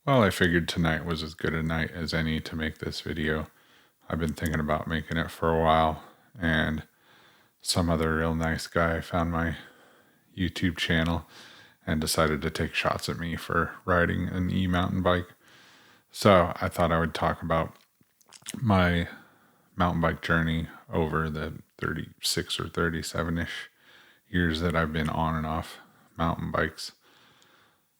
Well, I figured tonight was as good a night as any to make this video. I've been thinking about making it for a while, and some other real nice guy found my YouTube channel and decided to take shots at me for riding an e-mountain bike. So I thought I would talk about my mountain bike journey over the 36 or 37-ish years that I've been on and off mountain bikes.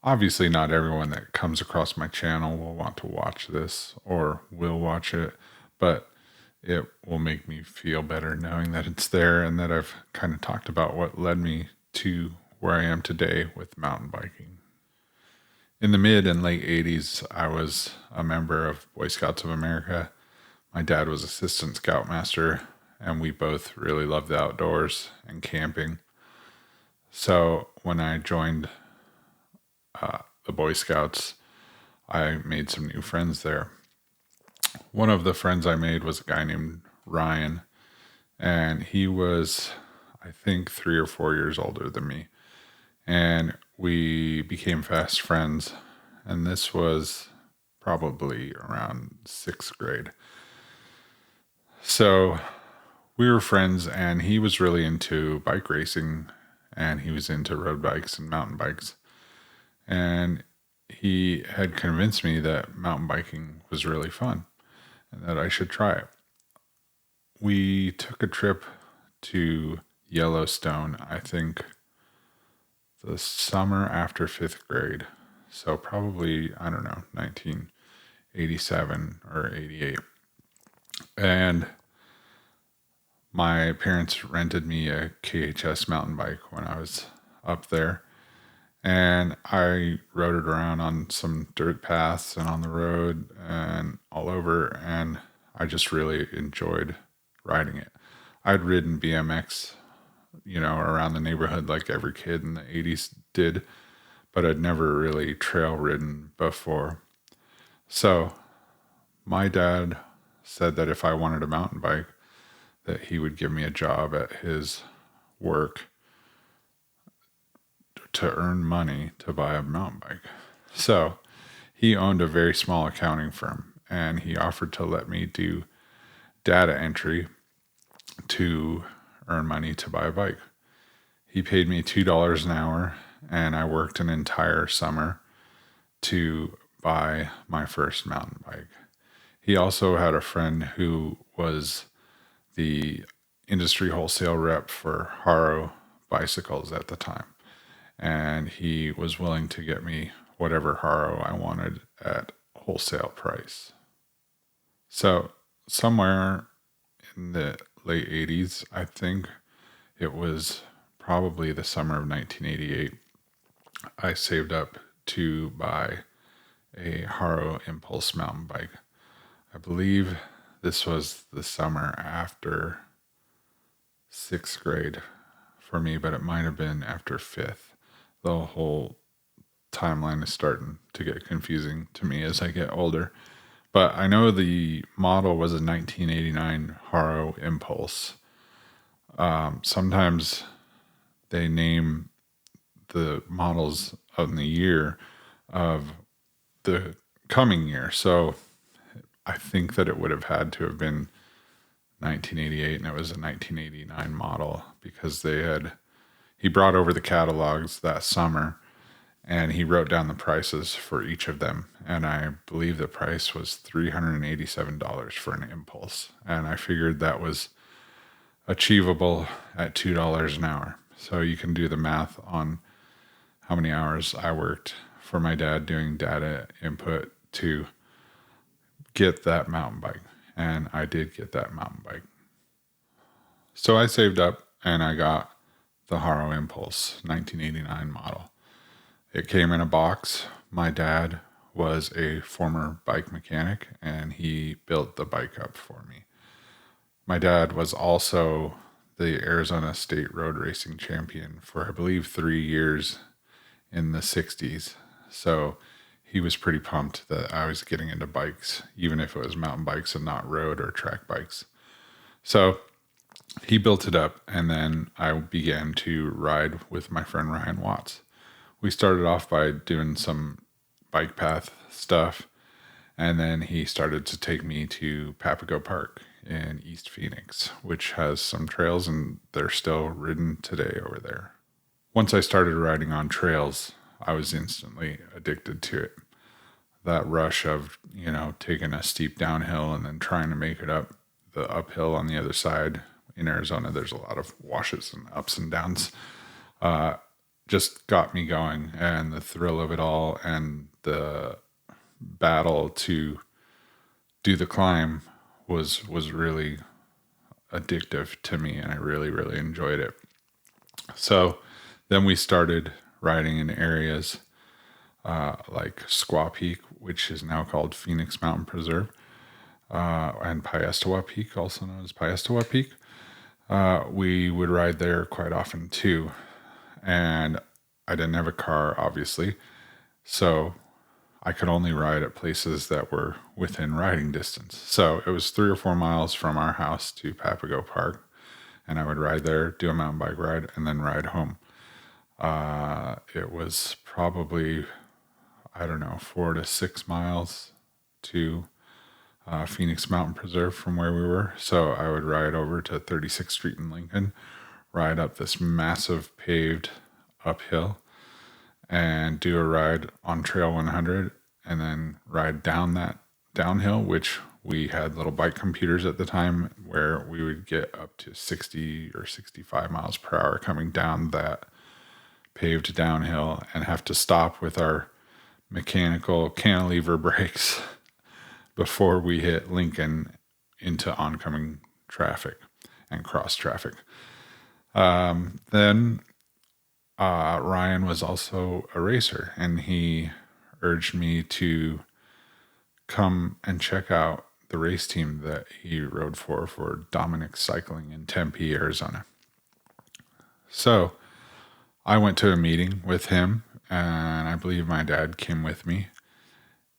Obviously, not everyone that comes across my channel will want to watch this or will watch it, but it will make me feel better knowing that it's there and that I've kind of talked about what led me to where I am today with mountain biking. In the mid and late 80s, I was a member of Boy Scouts of America. My dad was assistant scoutmaster, and we both really loved the outdoors and camping. So when I joined the Boy Scouts, I made some new friends there. One of the friends I made was a guy named Ryan, and he was, I think, 3 or 4 years older than me. And we became fast friends, and this was probably around sixth grade. So we were friends, and he was really into bike racing, and he was into road bikes and mountain bikes. And he had convinced me that mountain biking was really fun and that I should try it. We took a trip to Yellowstone, I think the summer after fifth grade. So probably, I don't know, 1987 or 88. And my parents rented me a KHS mountain bike when I was up there. And I rode it around on some dirt paths and on the road and all over. And I just really enjoyed riding it. I'd ridden BMX, around the neighborhood like every kid in the 80s did, but I'd never really trail ridden before. So my dad said that if I wanted a mountain bike, that he would give me a job at his work to earn money to buy a mountain bike. So he owned a very small accounting firm, and he offered to let me do data entry to earn money to buy a bike. He paid me $2 an hour, and I worked an entire summer to buy my first mountain bike. He also had a friend who was the industry wholesale rep for Haro bicycles at the time, and he was willing to get me whatever Haro I wanted at wholesale price. So somewhere in the late 80s, I think it was probably the summer of 1988, I saved up to buy a Haro Impulse mountain bike. I believe this was the summer after sixth grade for me, but it might have been after fifth. The whole timeline is starting to get confusing to me as I get older. But I know the model was a 1989 Haro Impulse. Sometimes they name the models of the year of the coming year. So I think that it would have had to have been 1988, and it was a 1989 model because he brought over the catalogs that summer, and he wrote down the prices for each of them. And I believe the price was $387 for an Impulse. And I figured that was achievable at $2 an hour. So you can do the math on how many hours I worked for my dad doing data input to get that mountain bike. And I did get that mountain bike. So I saved up and I got the Haro Impulse 1989 model. It came in a box. My dad was a former bike mechanic, and he built the bike up for me. My dad was also the Arizona State Road Racing champion for, I believe, 3 years in the 60s. So he was pretty pumped that I was getting into bikes, even if it was mountain bikes and not road or track bikes. So he built it up, and then I began to ride with my friend Ryan Watts. We started off by doing some bike path stuff. And then he started to take me to Papago Park in East Phoenix, which has some trails, and they're still ridden today over there. Once I started riding on trails, I was instantly addicted to it. That rush of, taking a steep downhill and then trying to make it up the uphill on the other side. In Arizona, there's a lot of washes and ups and downs. Just got me going, and the thrill of it all and the battle to do the climb was really addictive to me, and I really, really enjoyed it. So then we started riding in areas like Squaw Peak, which is now called Phoenix Mountain Preserve, and Piestewa Peak, also known as Piestewa Peak. We would ride there quite often too. And I didn't have a car, obviously, so I could only ride at places that were within riding distance. So it was 3 or 4 miles from our house to Papago Park, and I would ride there, do a mountain bike ride, and then ride home. It was probably, 4 to 6 miles to Phoenix Mountain Preserve from where we were. So I would ride over to 36th Street in Lincoln, ride up this massive paved uphill, and do a ride on Trail 100, and then ride down that downhill, which we had little bike computers at the time where we would get up to 60 or 65 miles per hour coming down that paved downhill, and have to stop with our mechanical cantilever brakes before we hit Lincoln into oncoming traffic and cross traffic. Then Ryan was also a racer, and he urged me to come and check out the race team that he rode for Dominic Cycling in Tempe, Arizona. So I went to a meeting with him, and I believe my dad came with me,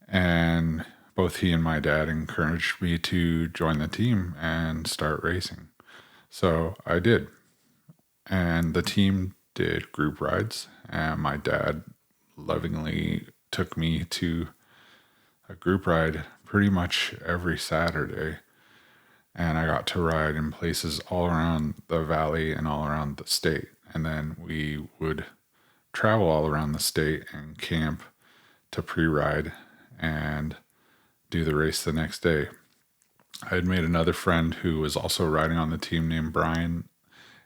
and both he and my dad encouraged me to join the team and start racing. So I did. And the team did group rides, and my dad lovingly took me to a group ride pretty much every Saturday. And I got to ride in places all around the valley and all around the state. And then we would travel all around the state and camp to pre-ride and do the race the next day. I had made another friend who was also riding on the team named Brian,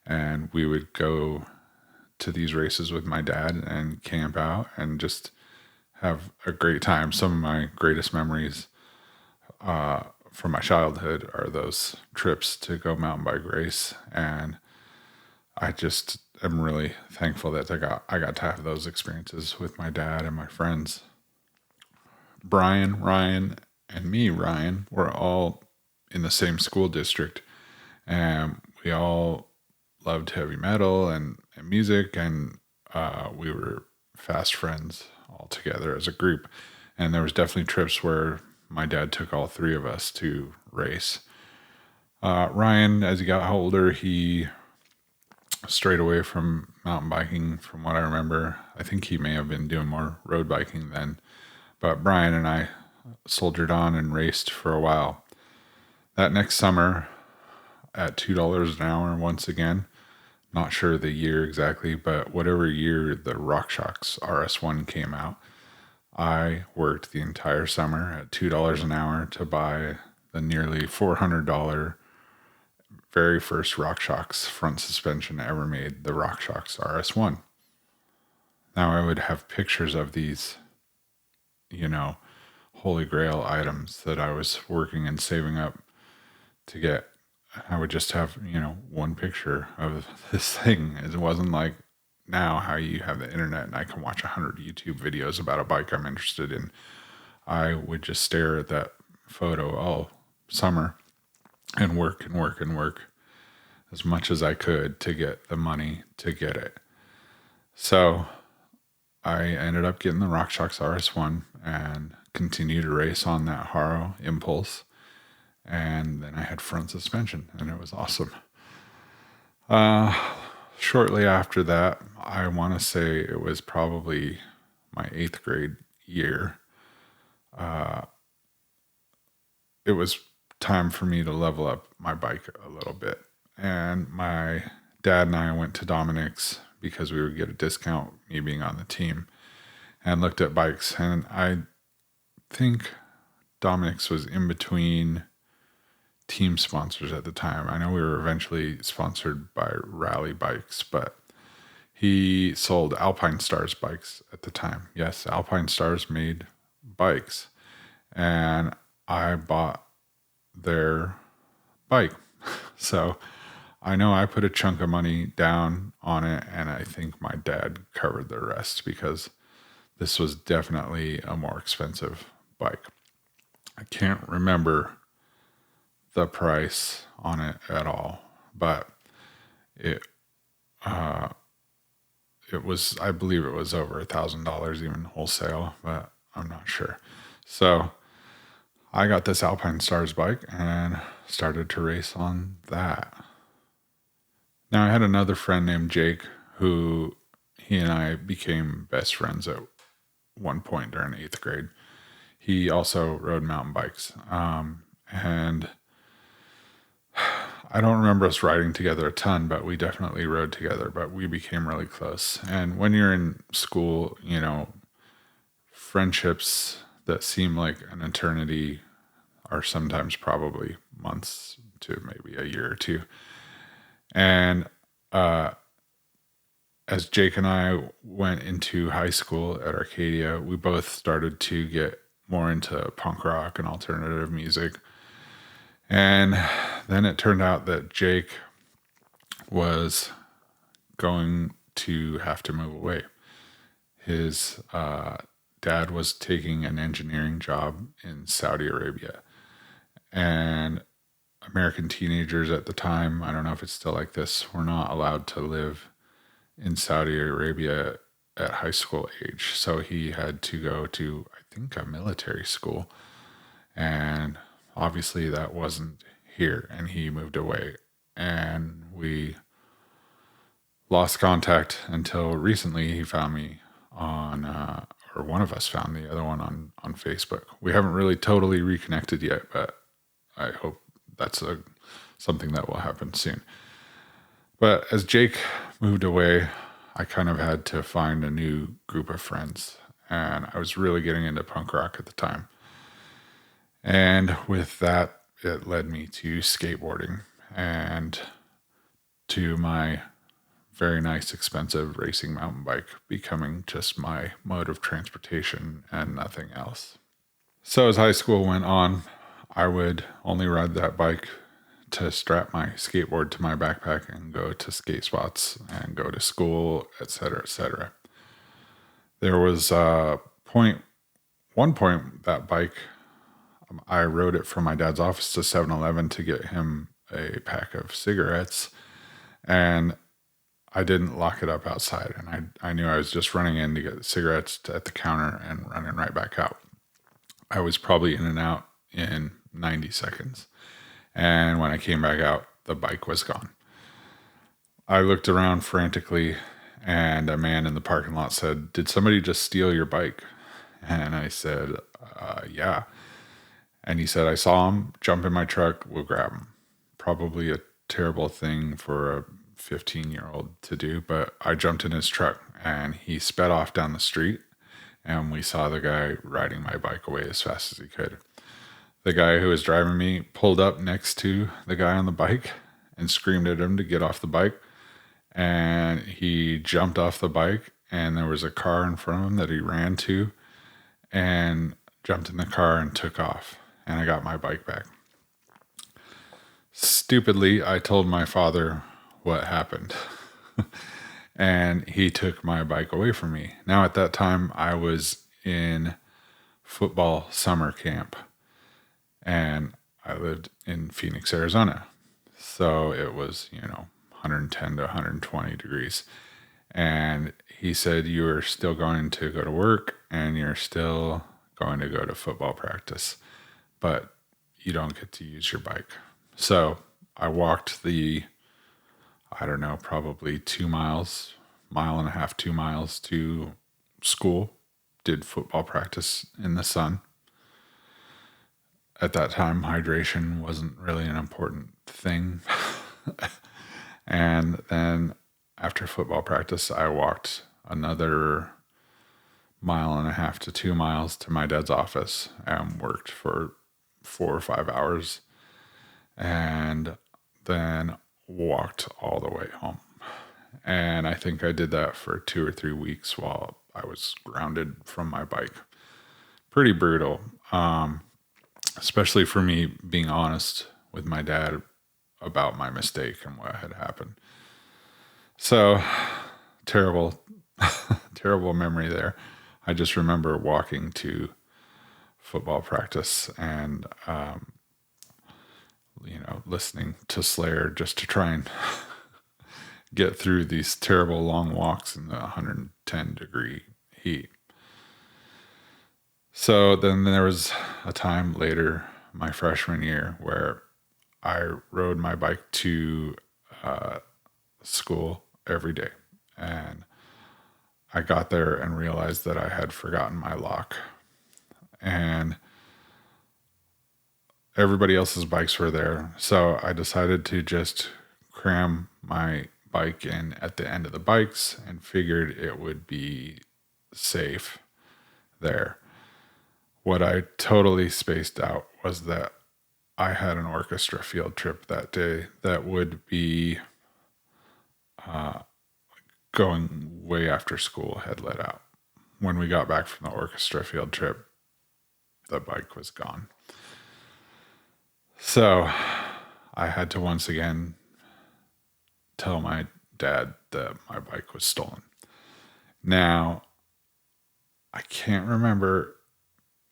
and we would go to these races with my dad and camp out and just have a great time. Some of my greatest memories from my childhood are those trips to go mountain bike race, and I just am really thankful that I got to have those experiences with my dad and my friends. Brian, Ryan, and me, Ryan, were all in the same school district, and we all loved heavy metal and music, and we were fast friends all together as a group. And there was definitely trips where my dad took all 3 of us to race. Ryan, as he got older, he strayed away from mountain biking, from what I remember. I think he may have been doing more road biking then. But Brian and I soldiered on and raced for a while. That next summer, at $2 an hour once again, not sure the year exactly, but whatever year the RockShox RS1 came out, I worked the entire summer at $2 an hour to buy the nearly $400 very first RockShox front suspension ever made, the RockShox RS1. Now I would have pictures of these, holy grail items that I was working and saving up to get. I would just have, one picture of this thing. It wasn't like now how you have the internet and I can watch 100 YouTube videos about a bike I'm interested in. I would just stare at that photo all summer and work as much as I could to get the money to get it. So I ended up getting the RockShox RS1 and continued to race on that Haro Impulse. And then I had front suspension, and it was awesome. Shortly after that, I want to say it was probably my 8th grade year, it was time for me to level up my bike a little bit. And my dad and I went to Dominic's because we would get a discount, me being on the team, and looked at bikes. And I think Dominic's was in between team sponsors at the time. I know we were eventually sponsored by Rally Bikes, but he sold Alpinestars bikes at the time. Yes, Alpinestars made bikes. And I bought their bike. So I know I put a chunk of money down on it, and I think my dad covered the rest because this was definitely a more expensive bike. I can't remember the price on it at all, but it was, I believe it was over $1,000 even wholesale, but I'm not sure. So I got this Alpinestars bike and started to race on that. Now I had another friend named Jake who he and I became best friends at one point during 8th grade. He also rode mountain bikes. And I don't remember us riding together a ton, but we definitely rode together, but we became really close. And when you're in school, you know, friendships that seem like an eternity are sometimes probably months to maybe a year or two. And as Jake and I went into high school at Arcadia, we both started to get more into punk rock and alternative music. And then it turned out that Jake was going to have to move away. His dad was taking an engineering job in Saudi Arabia. And American teenagers at the time, I don't know if it's still like this, were not allowed to live in Saudi Arabia at high school age. So he had to go to, I think, a military school. And obviously that wasn't here, and he moved away. And we lost contact until recently. He found me on, or one of us found the other one on Facebook. We haven't really totally reconnected yet, but I hope that's something that will happen soon. But as Jake moved away, I kind of had to find a new group of friends. And I was really getting into punk rock at the time. And with that, it led me to skateboarding and to my very nice, expensive racing mountain bike becoming just my mode of transportation and nothing else. So as high school went on, I would only ride that bike to strap my skateboard to my backpack and go to skate spots and go to school, etc., etc. There was one point that bike, I rode it from my dad's office to 7-Eleven to get him a pack of cigarettes, and I didn't lock it up outside, and I knew I was just running in to get cigarettes at the counter and running right back out. I was probably in and out in 90 seconds. And when I came back out, the bike was gone. I looked around frantically, and a man in the parking lot said, "Did somebody just steal your bike?" And I said, yeah. And he said, "I saw him jump in my truck, we'll grab him." Probably a terrible thing for a 15-year-old to do, but I jumped in his truck, and he sped off down the street, and we saw the guy riding my bike away as fast as he could. The guy who was driving me pulled up next to the guy on the bike and screamed at him to get off the bike. And he jumped off the bike, and there was a car in front of him that he ran to and jumped in the car and took off. And I got my bike back. Stupidly, I told my father what happened. And he took my bike away from me. Now, at that time, I was in football summer camp. And I lived in Phoenix, Arizona. So it was, 110 to 120 degrees. And he said, "You are still going to go to work and you're still going to go to football practice, but you don't get to use your bike." So I walked probably 2 miles, mile and a half, 2 miles to school did football practice in the sun. At that time, hydration wasn't really an important thing. And then after football practice, I walked another 1.5 to 2 miles to my dad's office and worked for 4 or 5 hours, and then walked all the way home. And I think I did that for 2 or 3 weeks while I was grounded from my bike. Pretty brutal, especially for me being honest with my dad about my mistake and what had happened. So terrible, terrible memory there. I just remember walking to football practice and, listening to Slayer just to try and get through these terrible long walks in the 110-degree heat. So then there was a time later, my freshman year, where I rode my bike to school every day. And I got there and realized that I had forgotten my lock. And everybody else's bikes were there. So I decided to just cram my bike in at the end of the bikes and figured it would be safe there. What I totally spaced out was that I had an orchestra field trip that day that would be going way after school had let out. When we got back from the orchestra field trip, the bike was gone. So I had to once again tell my dad that my bike was stolen. Now, I can't remember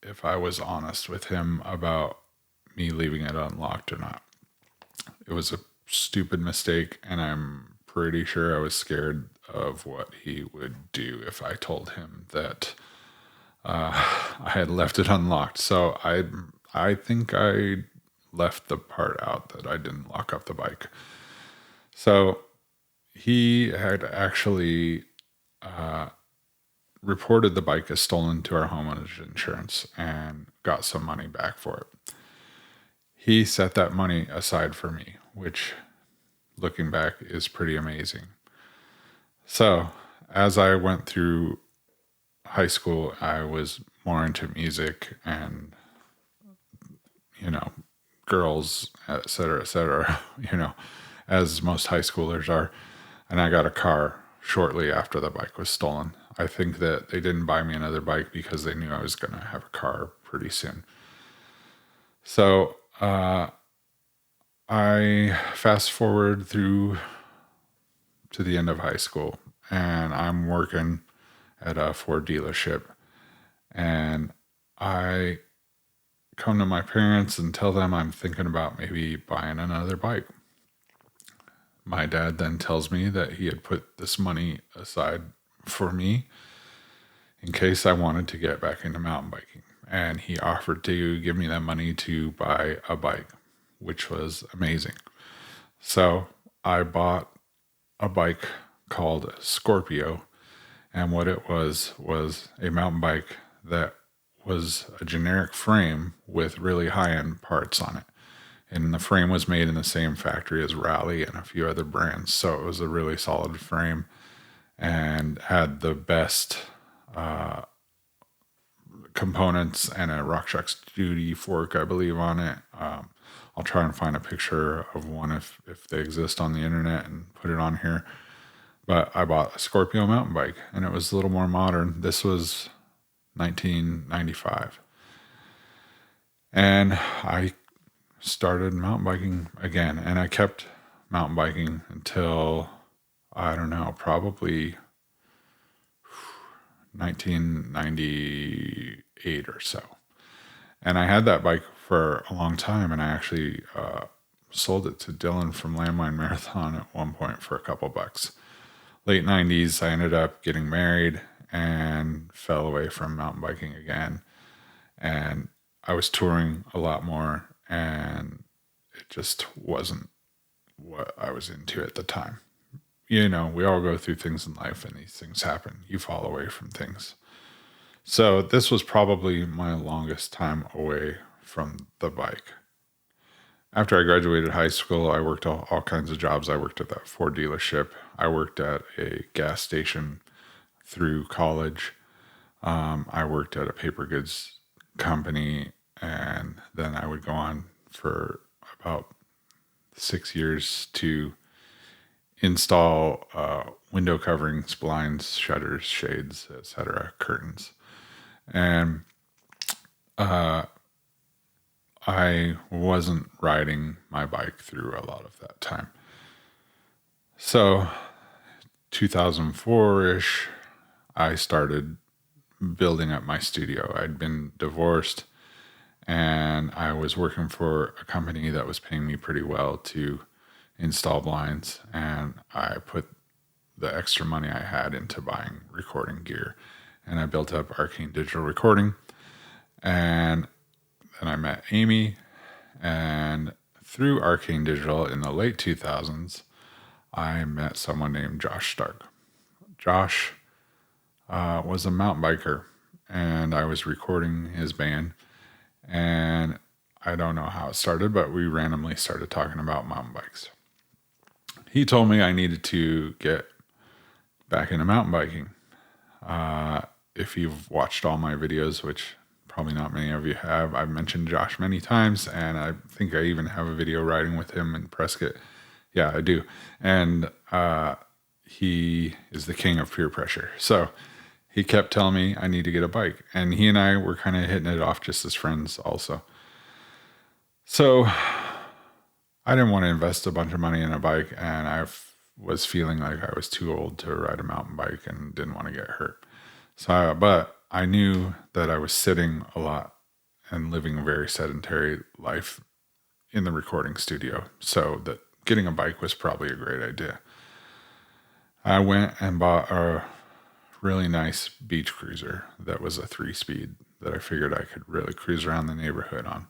if I was honest with him about me leaving it unlocked or not. It was a stupid mistake, and I'm pretty sure I was scared of what he would do if I told him that I had left it unlocked. So I think I left the part out that I didn't lock up the bike. So he had actually reported the bike as stolen to our homeowner's insurance and got some money back for it. He set that money aside for me, which, looking back, is pretty amazing. So as I went through high school, I was more into music and, girls, et cetera, as most high schoolers are. And I got a car shortly after the bike was stolen. I think that they didn't buy me another bike because they knew I was going to have a car pretty soon. So I fast forward through to the end of high school, and I'm working at a Ford dealership, and I come to my parents and tell them I'm thinking about maybe buying another bike. My dad then tells me that he had put this money aside for me in case I wanted to get back into mountain biking. And he offered to give me that money to buy a bike, which was amazing. So I bought a bike called Scorpio. And what it was a mountain bike that was a generic frame with really high-end parts on it. And the frame was made in the same factory as Raleigh and a few other brands. So it was a really solid frame and had the best components and a RockShox Duty fork, I believe, on it. I'll try and find a picture of one if they exist on the internet and put it on here. But I bought a Scorpio mountain bike, and it was a little more modern. This was 1995. And I started mountain biking again, and I kept mountain biking until, I don't know, probably 1998 or so. And I had that bike for a long time, and I actually sold it to Dylan from Landmine Marathon at one point for a couple bucks. Late 90s, I ended up getting married and fell away from mountain biking again. And I was touring a lot more, and it just wasn't what I was into at the time. We all go through things in life, and these things happen. You fall away from things. So this was probably my longest time away from the bike. After I graduated high school, I worked all kinds of jobs. I worked at that Ford dealership. I worked at a gas station through college. I worked at a paper goods company, and then I would go on for about 6 years to install window coverings, blinds, shutters, shades, etc., curtains. And I wasn't riding my bike through a lot of that time. So 2004-ish, I started building up my studio. I'd been divorced, and I was working for a company that was paying me pretty well to install blinds, and I put the extra money I had into buying recording gear, and I built up Arcane Digital Recording. And then I met Amy, and through Arcane Digital in the late 2000s, I met someone named Josh Stark. Josh was a mountain biker, and I was recording his band, and I don't know how it started, but we randomly started talking about mountain bikes. He told me I needed to get back into mountain biking. If you've watched all my videos, which probably not many of you have, I've mentioned Josh many times, and I think I even have a video riding with him in Prescott. Yeah, I do. And he is the king of peer pressure. So he kept telling me I need to get a bike. And he and I were kind of hitting it off just as friends also. So I didn't want to invest a bunch of money in a bike, and I was feeling like I was too old to ride a mountain bike and didn't want to get hurt. So, but I knew that I was sitting a lot and living a very sedentary life in the recording studio, so that getting a bike was probably a great idea. I went and bought a really nice beach cruiser that was a 3-speed that I figured I could really cruise around the neighborhood on.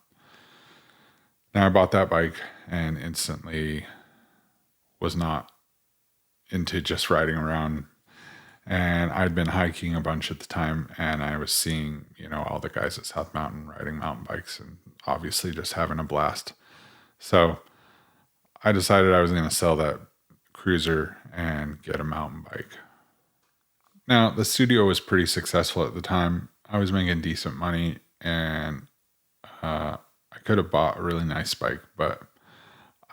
Now I bought that bike and instantly was not into just riding around. And I'd been hiking a bunch at the time, and I was seeing, all the guys at South Mountain riding mountain bikes and obviously just having a blast. So I decided I was going to sell that cruiser and get a mountain bike. Now, the studio was pretty successful at the time. I was making decent money, and I could have bought a really nice bike, but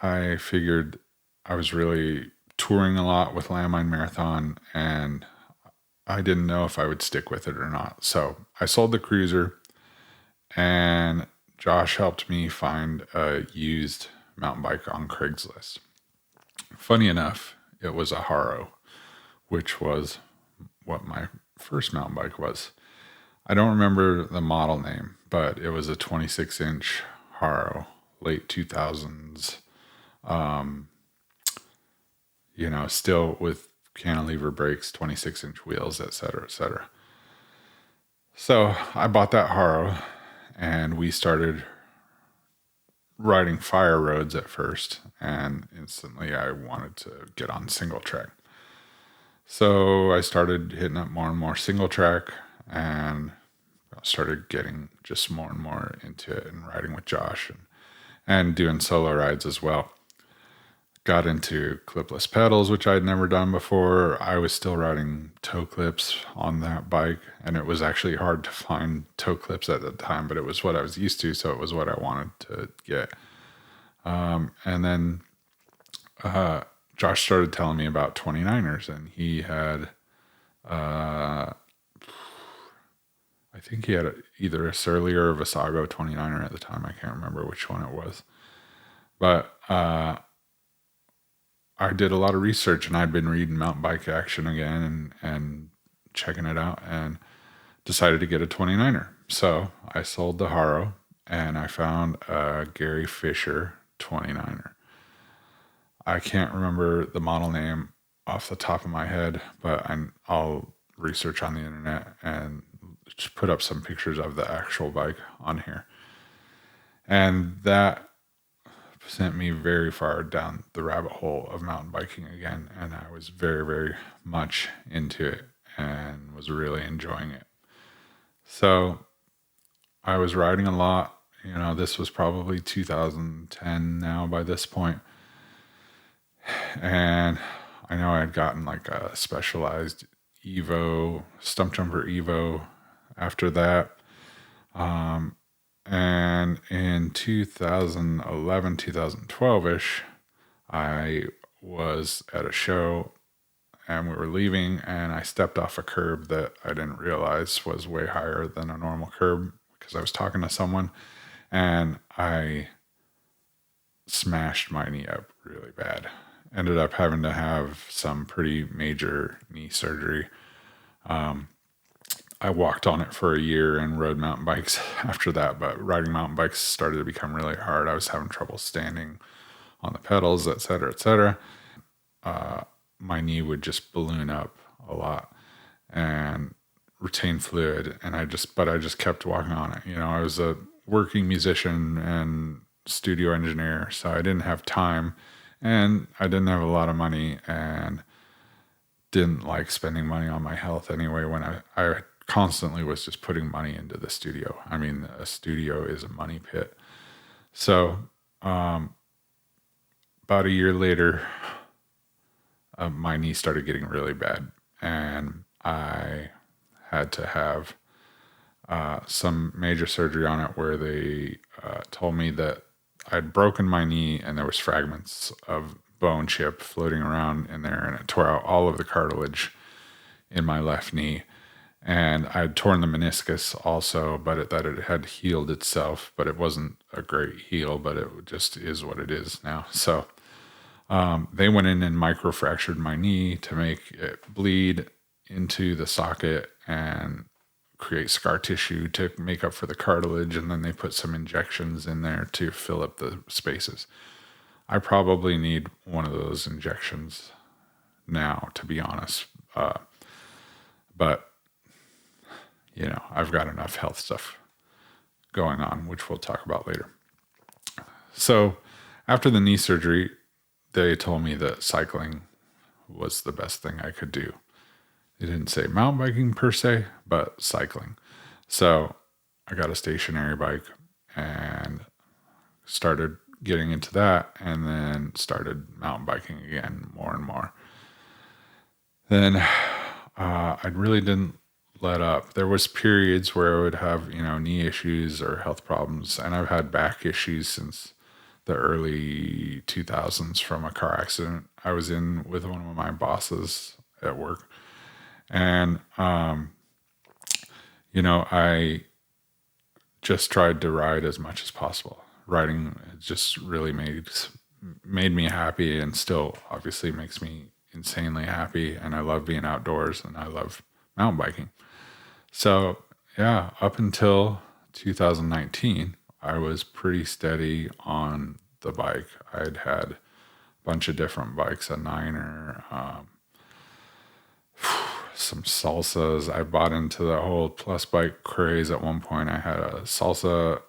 I figured I was really touring a lot with Landmine Marathon, and I didn't know if I would stick with it or not. So I sold the cruiser, and Josh helped me find a used mountain bike on Craigslist. Funny enough, it was a Haro, which was what my first mountain bike was. I don't remember the model name, but it was a 26-inch Haro, late 2000s. Still with cantilever brakes, 26-inch wheels, etc., etc. So I bought that Haro, and we started riding fire roads at first, and instantly I wanted to get on single track. So I started hitting up more and more single track, and started getting just more and more into it and riding with Josh and doing solo rides as well. Got into clipless pedals, which I'd never done before. I was still riding toe clips on that bike, and it was actually hard to find toe clips at the time, but it was what I was used to, so it was what I wanted to get. And then Josh started telling me about 29ers, and he had, I think he had either a Surly or a Visago 29er at the time. I can't remember which one it was. But I did a lot of research, and I'd been reading Mountain Bike Action again and checking it out, and decided to get a 29er. So I sold the Haro, and I found a Gary Fisher 29er. I can't remember the model name off the top of my head, but I'll research on the internet and just put up some pictures of the actual bike on here. And that sent me very far down the rabbit hole of mountain biking again, and I was very, very much into it and was really enjoying it. So I was riding a lot. This was probably 2010 now by this point. And I know I had gotten like a specialized Evo, stump jumper Evo after that. And in 2011, 2012 ish, I was at a show and we were leaving, and I stepped off a curb that I didn't realize was way higher than a normal curb because I was talking to someone, and I smashed my knee up really bad. Ended up having to have some pretty major knee surgery. I walked on it for a year and rode mountain bikes after that, but riding mountain bikes started to become really hard. I was having trouble standing on the pedals, et cetera, et cetera. My knee would just balloon up a lot and retain fluid. And I just kept walking on it. I was a working musician and studio engineer, so I didn't have time and I didn't have a lot of money and didn't like spending money on my health anyway when I constantly was just putting money into the studio. I mean, a studio is a money pit. So about a year later, my knee started getting really bad, and I had to have some major surgery on it where they told me that I'd broken my knee and there was fragments of bone chip floating around in there, and it tore out all of the cartilage in my left knee. And I'd torn the meniscus also, but that it had healed itself, but it wasn't a great heal, but it just is what it is now. So they went in and microfractured my knee to make it bleed into the socket and create scar tissue to make up for the cartilage. And then they put some injections in there to fill up the spaces. I probably need one of those injections now, to be honest. But, I've got enough health stuff going on, which we'll talk about later. So after the knee surgery, they told me that cycling was the best thing I could do. They didn't say mountain biking per se, but cycling. So I got a stationary bike and started getting into that, and then started mountain biking again more and more. Then I really didn't let up. There was periods where I would have, knee issues or health problems, and I've had back issues since the early 2000s from a car accident I was in with one of my bosses at work. And, I just tried to ride as much as possible. Riding just really made me happy, and still obviously makes me insanely happy. And I love being outdoors, and I love mountain biking. So yeah, up until 2019, I was pretty steady on the bike. I'd had a bunch of different bikes, a Niner, some Salsas. I bought into the whole plus bike craze at one point. I had a Salsa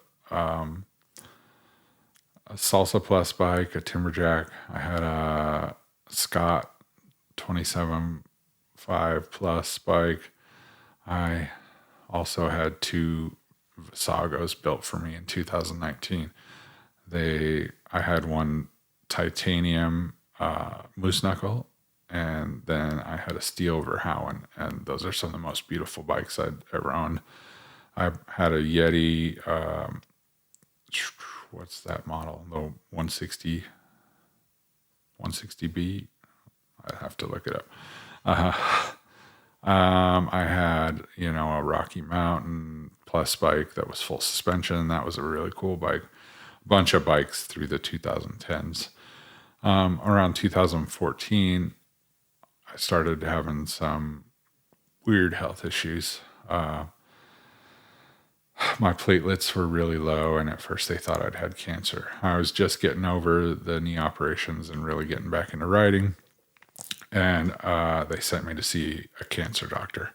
plus bike, a Timberjack. I had a Scott 27.5 plus bike. I also had two Visagos built for me in 2019. I had one titanium moose knuckle, and then I had a steel Verhoeven, and those are some of the most beautiful bikes I'd ever owned. I had a Yeti, what's that model? The 160B. I'd have to look it up. I had, a Rocky Mountain plus bike that was full suspension. That was a really cool bike. Bunch of bikes through the 2010s. Around 2014, I started having some weird health issues. My platelets were really low, and at first they thought I'd had cancer. I was just getting over the knee operations and really getting back into riding. And they sent me to see a cancer doctor.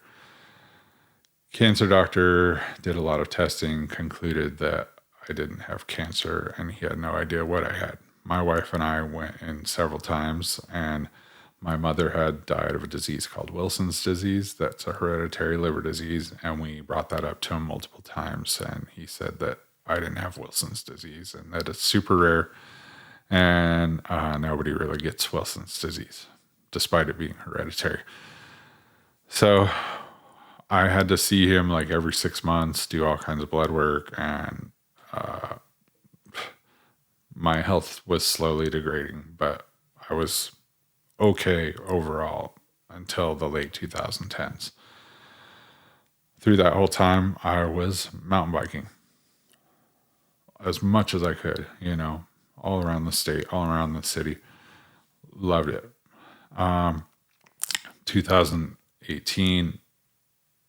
Cancer doctor did a lot of testing, concluded that I didn't have cancer, and he had no idea what I had. My wife and I went in several times, and My mother had died of a disease called Wilson's disease. That's a hereditary liver disease. And we brought that up to him multiple times. And he said that I didn't have Wilson's disease and that it's super rare. And nobody really gets Wilson's disease, despite it being hereditary. So I had to see him like every 6 months, do all kinds of blood work. And my health was slowly degrading, but I was okay overall until the late 2010s. Through that whole time, I was mountain biking as much as I could, all around the state, all around the city. Loved it. 2018,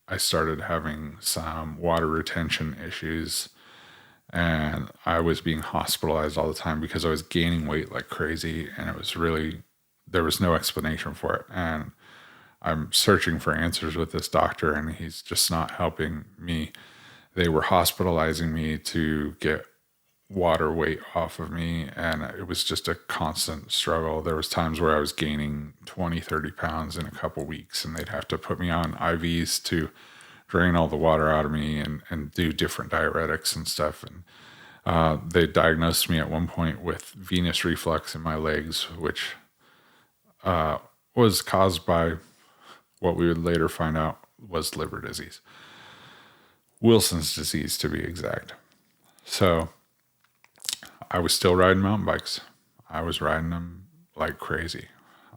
I started having some water retention issues, and I was being hospitalized all the time because I was gaining weight like crazy, and there was no explanation for it. And I'm searching for answers with this doctor, and he's just not helping me. They were hospitalizing me to get water weight off of me, and it was just a constant struggle. There was times where I was gaining 20, 30 pounds in a couple weeks, and they'd have to put me on IVs to drain all the water out of me and do different diuretics and stuff. And they diagnosed me at one point with venous reflux in my legs, which was caused by what we would later find out was liver disease. Wilson's disease, to be exact. So I was still riding mountain bikes. I was riding them like crazy.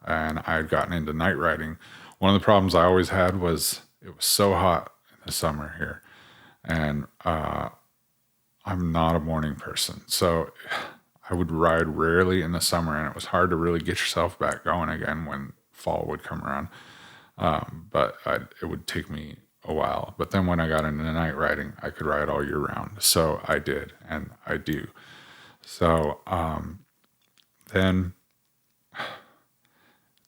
And I had gotten into night riding. One of the problems I always had was it was so hot in the summer here. And I'm not a morning person. So I would ride rarely in the summer, and it was hard to really get yourself back going again when fall would come around. But it would take me a while. But then when I got into night riding, I could ride all year round. So I did, and I do. So then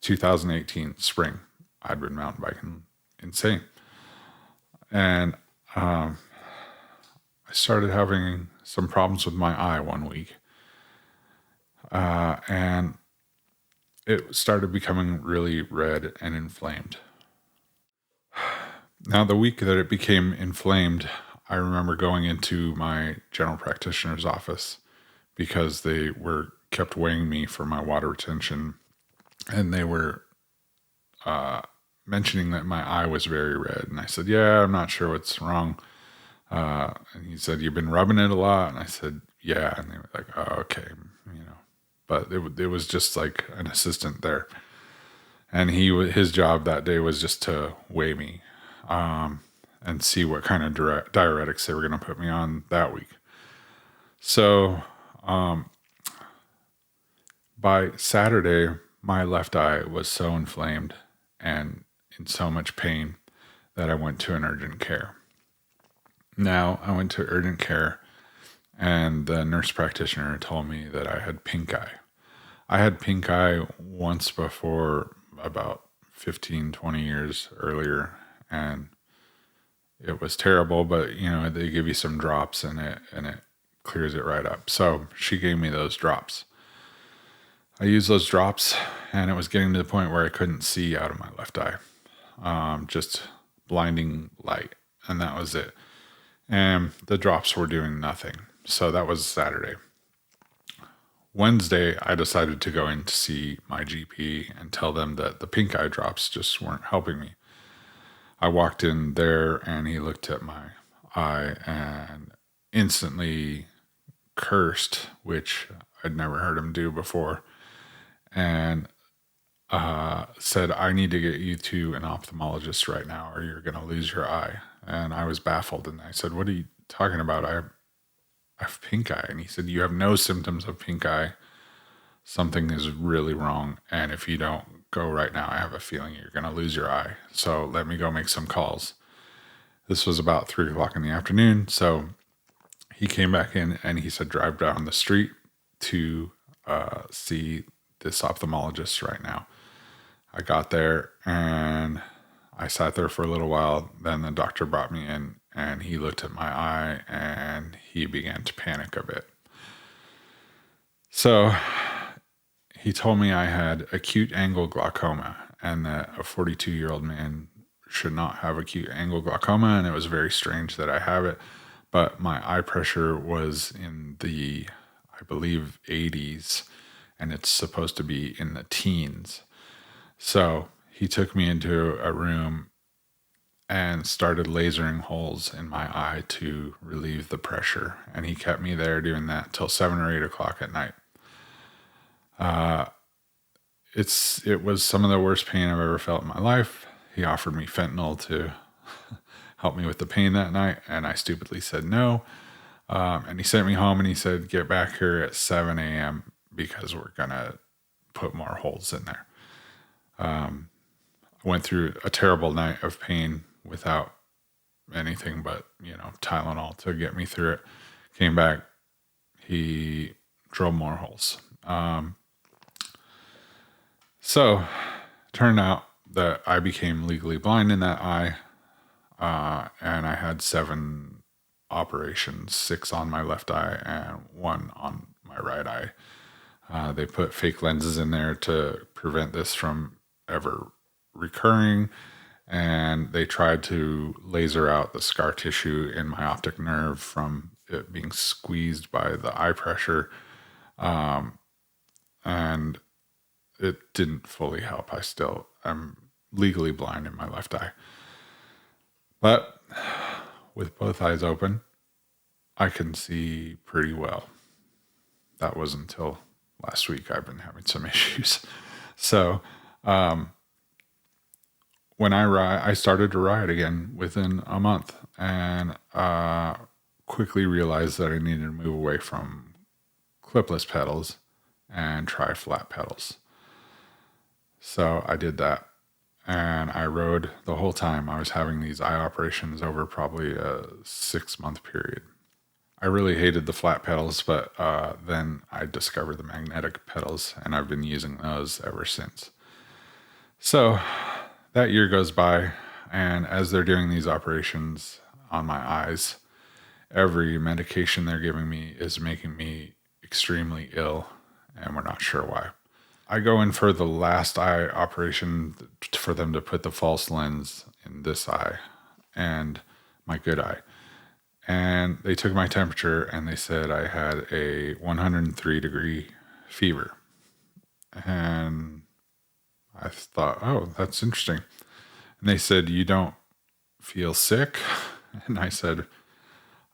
2018 spring, I'd been mountain biking insane. And I started having some problems with my eye one week. And it started becoming really red and inflamed. Now, the week that it became inflamed, I remember going into my general practitioner's office because they kept weighing me for my water retention, and they were mentioning that my eye was very red. And I said, yeah, I'm not sure what's wrong. And he said, you've been rubbing it a lot? And I said, yeah. And they were like, oh, okay, But it was just like an assistant there. And his job that day was just to weigh me and see what kind of diuretics they were going to put me on that week. So by Saturday, my left eye was so inflamed and in so much pain that I went to an urgent care. Now, I went to urgent care, and the nurse practitioner told me that I had pink eye. I had pink eye once before, about 15, 20 years earlier, and it was terrible, but they give you some drops and it clears it right up. So she gave me those drops. I used those drops, and it was getting to the point where I couldn't see out of my left eye. Just blinding light, and that was it. And the drops were doing nothing. So that was Saturday. Wednesday, I decided to go in to see my GP and tell them that the pink eye drops just weren't helping me. I walked in there, and he looked at my eye and instantly cursed, which I'd never heard him do before, and said, I need to get you to an ophthalmologist right now or you're going to lose your eye. And I was baffled, and I said, what are you talking about? I have pink eye. And he said, you have no symptoms of pink eye. Something is really wrong. And if you don't go right now, I have a feeling you're going to lose your eye. So let me go make some calls. This was about 3:00 in the afternoon. So he came back in and he said, drive down the street to see this ophthalmologist right now. I got there and I sat there for a little while. Then the doctor brought me in and he looked at my eye and he began to panic a bit. So he told me I had acute angle glaucoma and that a 42-year-old man should not have acute angle glaucoma. And it was very strange that I have it. But my eye pressure was in the, I believe, 80s, and it's supposed to be in the teens. So he took me into a room and started lasering holes in my eye to relieve the pressure. And he kept me there doing that till 7 or 8 o'clock at night. It was some of the worst pain I've ever felt in my life. He offered me fentanyl to help me with the pain that night, and I stupidly said no. And he sent me home and he said, get back here at 7 a.m. because we're going to put more holes in there. I went through a terrible night of pain without anything but, Tylenol to get me through it. Came back, he drilled more holes. So turned out that I became legally blind in that eye, and I had 7 operations, 6 on my left eye and 1 on my right eye. They put fake lenses in there to prevent this from ever recurring, and they tried to laser out the scar tissue in my optic nerve from it being squeezed by the eye pressure, and it didn't fully help. I'm legally blind in my left eye. But with both eyes open, I can see pretty well. That was until last week. I've been having some issues. So when I started to ride again within a month, and quickly realized that I needed to move away from clipless pedals and try flat pedals. So I did that, and I rode the whole time. I was having these eye operations over probably a 6-month period. I really hated the flat pedals, but then I discovered the magnetic pedals, and I've been using those ever since. So that year goes by, and as they're doing these operations on my eyes, every medication they're giving me is making me extremely ill, and we're not sure why. I go in for the last eye operation for them to put the false lens in this eye and my good eye. And they took my temperature and they said I had a 103-degree fever. And I thought, oh, that's interesting. And they said, you don't feel sick? And I said,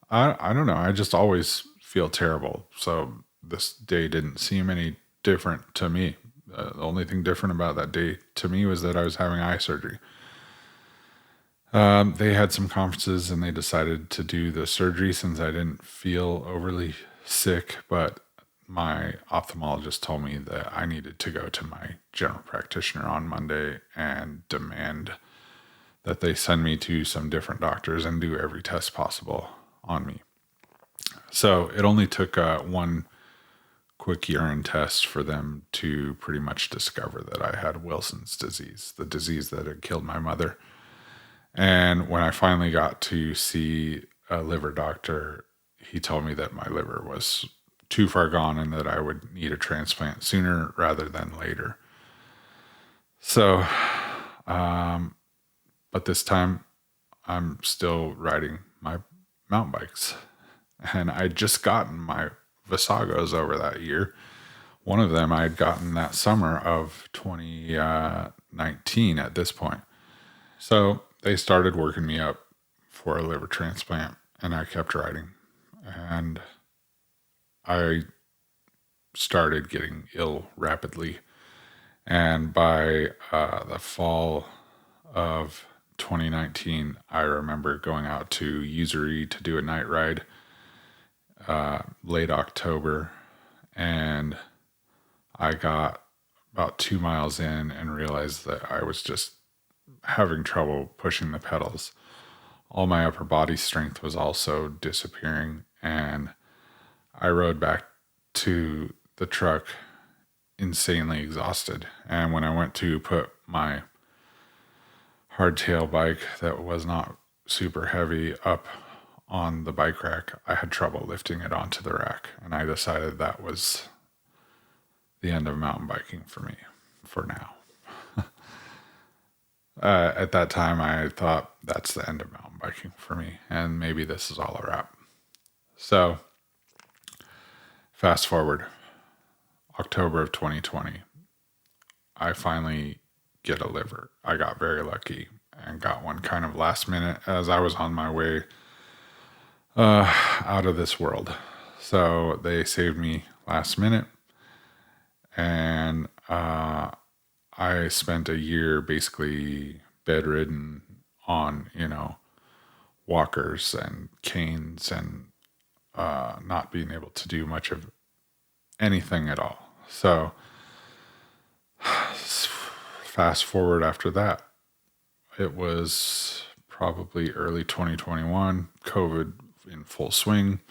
I don't know. I just always feel terrible. So this day didn't seem any different to me. The only thing different about that day to me was that I was having eye surgery. They had some conferences and they decided to do the surgery since I didn't feel overly sick, but my ophthalmologist told me that I needed to go to my general practitioner on Monday and demand that they send me to some different doctors and do every test possible on me. So it only took one quick urine test for them to pretty much discover that I had Wilson's disease, the disease that had killed my mother. And when I finally got to see a liver doctor, he told me that my liver was too far gone and that I would need a transplant sooner rather than later. So, but this time I'm still riding my mountain bikes. And I'd just gotten my Visagos over that year. One of them I had gotten that summer of 2019 at this point. So they started working me up for a liver transplant, and I kept riding. And I started getting ill rapidly. And by the fall of 2019, I remember going out to Usery to do a night ride late October, and I got about 2 miles in and realized that I was just having trouble pushing the pedals. All my upper body strength was also disappearing, and I rode back to the truck insanely exhausted. And when I went to put my hardtail bike that was not super heavy up on the bike rack, I had trouble lifting it onto the rack, and I decided that was the end of mountain biking for me for now. At that time, I thought that's the end of mountain biking for me, and maybe this is all a wrap. So, fast forward, October of 2020, I finally get a liver. I got very lucky and got one kind of last minute as I was on my way out of this world. So they saved me last minute, and I spent a year basically bedridden on, walkers and canes and not being able to do much of anything at all. So fast forward after that, it was probably early 2021, COVID in full swing.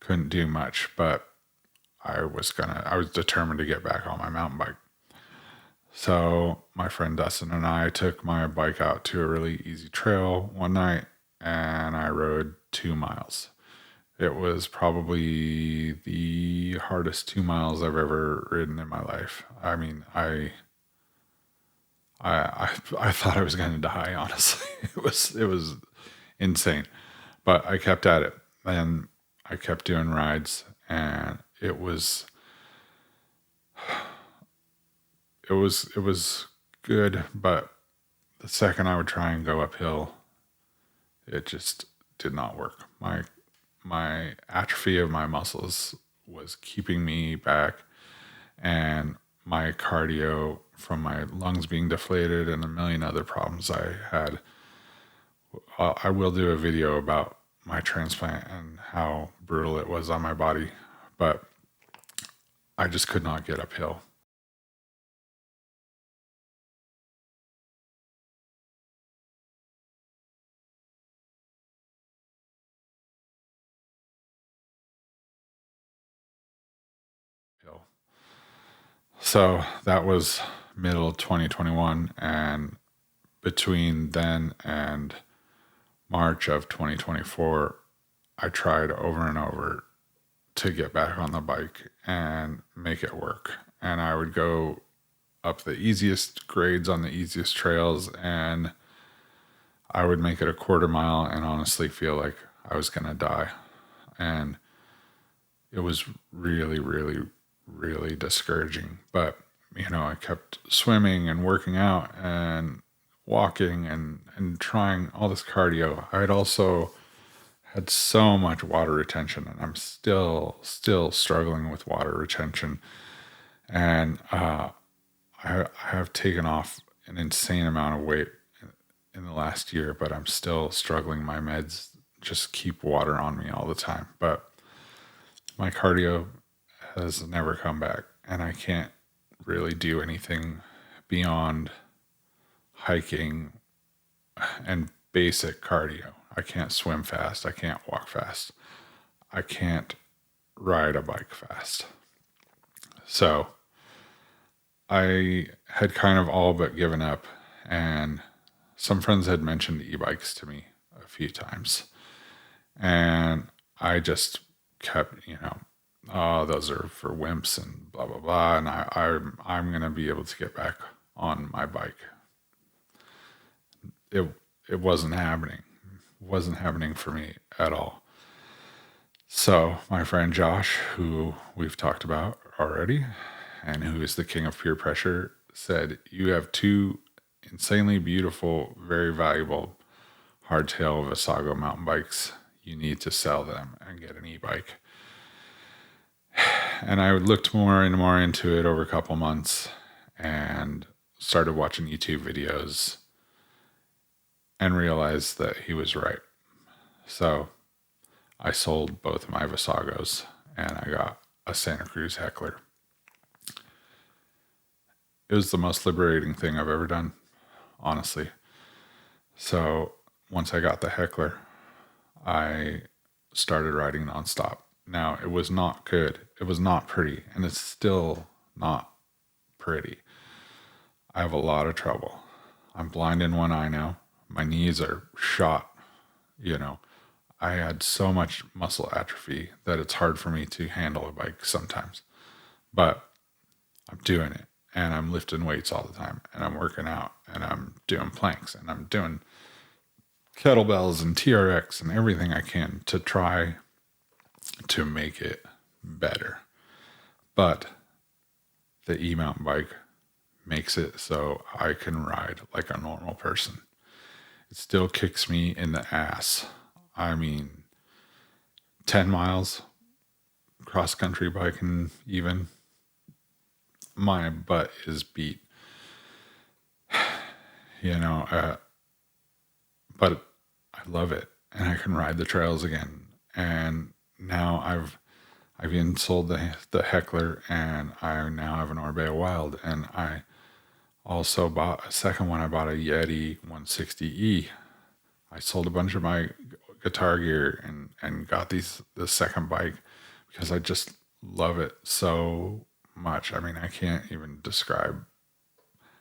Couldn't do much, but I was determined to get back on my mountain bike. So my friend Dustin and I took my bike out to a really easy trail one night, and I rode 2 miles. It was probably the hardest 2 miles I've ever ridden in my life. I mean, I thought I was going to die, honestly. It was insane, but I kept at it, and I kept doing rides, and it was good, but the second I would try and go uphill, it just did not work. My atrophy of my muscles was keeping me back, and my cardio from my lungs being deflated and a million other problems I had. I will do a video about my transplant and how brutal it was on my body, but I just could not get uphill. So that was middle of 2021, and between then and March of 2024, I tried over and over to get back on the bike and make it work. And I would go up the easiest grades on the easiest trails, and I would make it a quarter mile and honestly feel like I was going to die. And it was really, really, really discouraging. But, I kept swimming and working out and walking and trying all this cardio. I had also had so much water retention, and I'm still struggling with water retention. And I have taken off an insane amount of weight in the last year, but I'm still struggling. My meds just keep water on me all the time. But my cardio has never come back, and I can't really do anything beyond hiking and basic cardio. I can't swim fast. I can't walk fast. I can't ride a bike fast. So I had kind of all but given up, and some friends had mentioned e-bikes to me a few times, and I just kept, oh, those are for wimps and blah, blah, blah. And I'm going to be able to get back on my bike. It wasn't happening. It wasn't happening for me at all. So my friend Josh, who we've talked about already, and who is the king of peer pressure, said, "You have 2 insanely beautiful, very valuable hardtail Visago mountain bikes. You need to sell them and get an e-bike." And I looked more and more into it over a couple months and started watching YouTube videos and realized that he was right. So I sold both of my Visagos and I got a Santa Cruz Heckler. It was the most liberating thing I've ever done, honestly. So once I got the Heckler, I started riding nonstop. Now, it was not good. It was not pretty, and it's still not pretty. I have a lot of trouble. I'm blind in one eye now. My knees are shot. I had so much muscle atrophy that it's hard for me to handle a bike sometimes. But I'm doing it, and I'm lifting weights all the time, and I'm working out, and I'm doing planks, and I'm doing kettlebells and TRX and everything I can to try to make it better. But the e-mountain bike makes it so I can ride like a normal person. It still kicks me in the ass. I mean, 10 miles cross country biking, even my butt is beat, you know, but I love it, and I can ride the trails again. And now I've even sold the Heckler, and I now have an Orbea Wild, and I also bought a second one. I bought a Yeti 160E. I sold a bunch of my guitar gear and got the second bike because I just love it so much. I mean, I can't even describe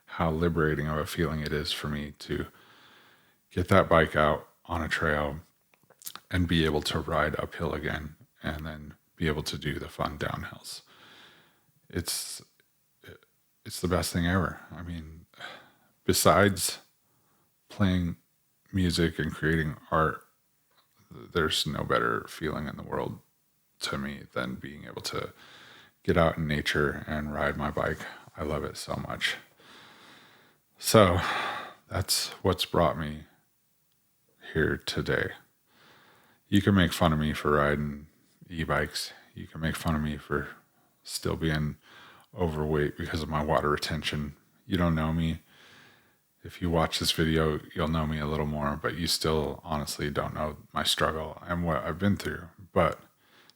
how liberating of a feeling it is for me to get that bike out on a trail and be able to ride uphill again, and then be able to do the fun downhills. It's the best thing ever. I mean, besides playing music and creating art, there's no better feeling in the world to me than being able to get out in nature and ride my bike. I love it so much. So that's what's brought me here today. You can make fun of me for riding e-bikes. You can make fun of me for still being overweight because of my water retention. You don't know me. If you watch this video, you'll know me a little more, but you still honestly don't know my struggle and what I've been through. But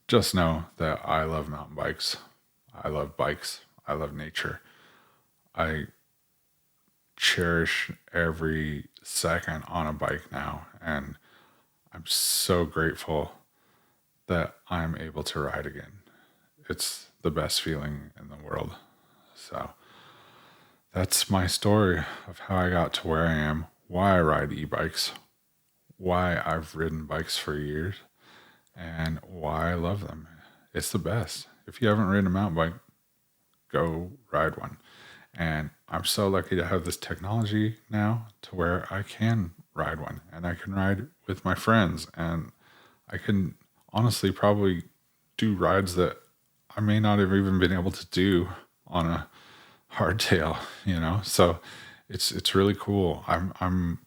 just know that I love mountain bikes. I love bikes. I love nature. I cherish every second on a bike now, and I'm so grateful that I'm able to ride again. It's the best feeling in the world. So that's my story of how I got to where I am, why I ride e-bikes, why I've ridden bikes for years, and why I love them. It's the best. If you haven't ridden a mountain bike, go ride one. And I'm so lucky to have this technology now to where I can ride one, and I can ride with my friends, and I can honestly probably do rides that I may not have even been able to do on a hardtail, you know? So it's really cool. I'm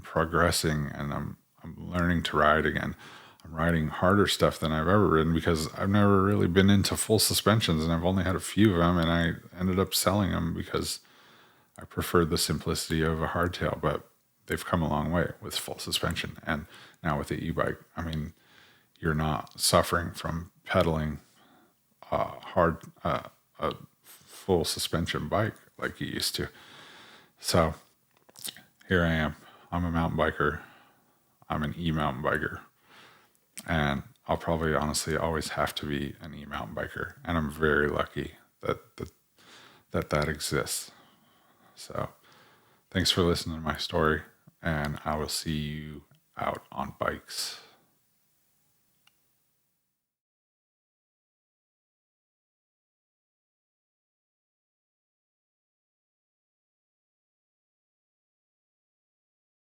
progressing, and I'm learning to ride again. I'm riding harder stuff than I've ever ridden because I've never really been into full suspensions, and I've only had a few of them, and I ended up selling them because I preferred the simplicity of a hardtail. But they've come a long way with full suspension, and now with the e-bike, I mean, you're not suffering from pedaling a full suspension bike like you used to. So here I am. I'm a mountain biker. I'm an e-mountain biker. And I'll probably honestly always have to be an e-mountain biker. And I'm very lucky that exists. So thanks for listening to my story. And I will see you out on bikes.